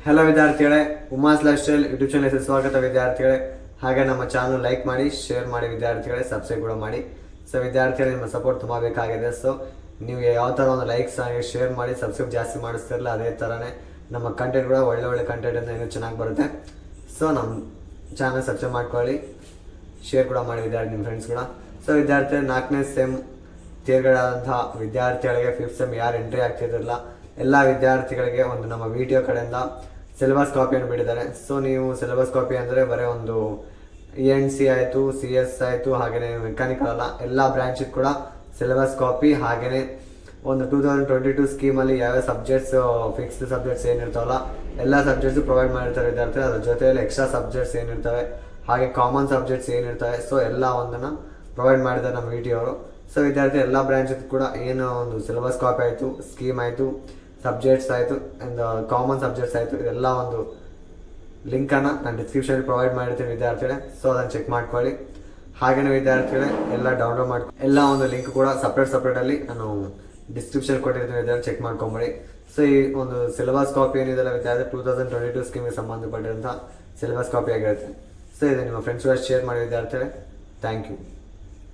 Hello ವಿದ್ಯಾರ್ಥಿಗಳೇ, Uma's life style YouTube ಚಾನಲ್ಗೆ ಸ್ವಾಗತ ವಿದ್ಯಾರ್ಥಿಗಳೇ. ಹಾಗೆ ನಮ್ಮ ಚಾನಲ್ ಲೈಕ್ ಮಾಡಿ, ಶೇರ್ ಮಾಡಿ ವಿದ್ಯಾರ್ಥಿಗಳೇ, ಸಬ್ಸ್ಕ್ರೈಬ್ ಕೂಡ ಮಾಡಿ. ಸೊ ವಿದ್ಯಾರ್ಥಿಗಳೇ, ನಿಮ್ಮ ಸಪೋರ್ಟ್ ತುಂಬ ಬೇಕಾಗಿದೆ. ಸೊ ನೀವು ಯಾವ ಥರ ಒಂದು ಲೈಕ್ಸ್ ಆಗಿ ಶೇರ್ ಮಾಡಿ ಸಬ್ಸ್ಕ್ರೈಬ್ ಜಾಸ್ತಿ ಮಾಡಿಸ್ತಿರಲ್ಲ, ಅದೇ ಥರನೇ ನಮ್ಮ ಕಂಟೆಂಟ್ ಕೂಡ ಒಳ್ಳೆ ಕಂಟೆಂಟ್ ಇನ್ನೂ ಚೆನ್ನಾಗಿ ಬರುತ್ತೆ. ಸೊ ನಮ್ಮ ಚಾನಲ್ ಸಬ್ಸ್ಕ್ರೈಬ್ ಮಾಡ್ಕೊಳ್ಳಿ, ಶೇರ್ ಕೂಡ ಮಾಡಿ ನಿಮ್ಮ ಫ್ರೆಂಡ್ಸ್ ಕೂಡ. ಸೊ ವಿದ್ಯಾರ್ಥಿಗಳು, 4ನೇ ಸೆಮ್ ತೇರ್ಗಡಾದಂತಹ ವಿದ್ಯಾರ್ಥಿಗಳಿಗೆ 5th ಸೆಮ್ ಯಾರು ಎಂಟ್ರಿ ಆಗ್ತಿದ್ರಲ್ಲ ಎಲ್ಲ ವಿದ್ಯಾರ್ಥಿಗಳಿಗೆ ಒಂದು ನಮ್ಮ ವಿಡಿಯೋ ಕಡೆಯಿಂದ ಸಿಲೆಬಸ್ ಕಾಪಿಯನ್ನು ಬಿಟ್ಟಿದ್ದಾರೆ. ಸೊ ನೀವು ಸಿಲೆಬಸ್ ಕಾಪಿ ಅಂದರೆ ಬರೀ ಒಂದು ENC ಆಯಿತು, CS ಆಯಿತು, ಹಾಗೆಯೇ ಮೆಕ್ಯಾನಿಕಲ್ ಅಲ್ಲ, ಎಲ್ಲ ಬ್ರ್ಯಾಂಚಿಗೆ ಕೂಡ ಸಿಲೆಬಸ್ ಕಾಪಿ. ಹಾಗೆಯೇ ಒಂದು 2022 ಸ್ಕೀಮಲ್ಲಿ ಯಾವ್ಯಾವ ಸಬ್ಜೆಕ್ಟ್ಸ್ ಫಿಕ್ಸ್ಡ್ ಸಬ್ಜೆಕ್ಟ್ಸ್ ಏನಿರ್ತಾವಲ್ಲ ಎಲ್ಲ ಸಬ್ಜೆಕ್ಟ್ಸು ಪ್ರೊವೈಡ್ ಮಾಡಿರ್ತಾರೆ ವಿದ್ಯಾರ್ಥಿ. ಅದ್ರ ಜೊತೆಯಲ್ಲಿ ಎಕ್ಸ್ಟ್ರಾ ಸಬ್ಜೆಕ್ಟ್ಸ್ ಏನಿರ್ತವೆ, ಹಾಗೆ ಕಾಮನ್ ಸಬ್ಜೆಕ್ಟ್ಸ್ ಏನಿರ್ತವೆ, ಸೊ ಎಲ್ಲ ಒಂದನ್ನು ಪ್ರೊವೈಡ್ ಮಾಡಿದ್ದಾರೆ ನಮ್ಮ ವಿಡಿಯೋ ಅವರು. ಸೊ ವಿದ್ಯಾರ್ಥಿ ಎಲ್ಲ ಬ್ರ್ಯಾಂಚಿಗೆ ಕೂಡ ಏನು ಒಂದು ಸಿಲೆಬಸ್ ಕಾಪಿ ಆಯಿತು, ಸ್ಕೀಮ್ ಆಯಿತು, ಸಬ್ಜೆಕ್ಟ್ಸ್ ಆಯಿತು, ಒಂದು ಕಾಮನ್ ಸಬ್ಜೆಕ್ಟ್ಸ್ ಆಯಿತು, ಇದೆಲ್ಲ ಒಂದು ಲಿಂಕನ್ನು ನಾನು ಡಿಸ್ಕ್ರಿಪ್ಷನಲ್ಲಿ ಪ್ರೊವೈಡ್ ಮಾಡಿರ್ತೀನಿ ವಿದ್ಯಾರ್ಥಿಗಳೇ. ಸೊ ಅದನ್ನು ಚೆಕ್ ಮಾಡ್ಕೊಳ್ಳಿ. ಹಾಗೆಯೇ ವಿದ್ಯಾರ್ಥಿಗಳೇ, ಎಲ್ಲ ಡೌನ್ಲೋಡ್ ಎಲ್ಲ ಒಂದು ಲಿಂಕ್ ಕೂಡ ಸಪ್ರೇಟಲ್ಲಿ ನಾನು ಡಿಸ್ಕ್ರಿಪ್ಷನ್ ಕೊಟ್ಟಿರ್ತೀನಿ ವಿದ್ಯಾರ್ಥಿ, ಚೆಕ್ ಮಾಡ್ಕೊಂಬಿಡಿ. ಸೊ ಈ ಒಂದು ಸಿಲೆಬಸ್ ಕಾಪಿ ಏನಿದೆ ವಿದ್ಯಾರ್ಥಿ 2022 ಸ್ಕೀಮಿಗೆ ಸಂಬಂಧಪಟ್ಟಿರುವಂಥ ಸಿಲೆಬಸ್ ಕಾಪಿ ಆಗಿರುತ್ತೆ. ಸೊ ಇದು ನಿಮ್ಮ ಫ್ರೆಂಡ್ಸ್ ಶೇರ್ ಮಾಡಿ ವಿದ್ಯಾರ್ಥಿಗಳೇ. Thank you.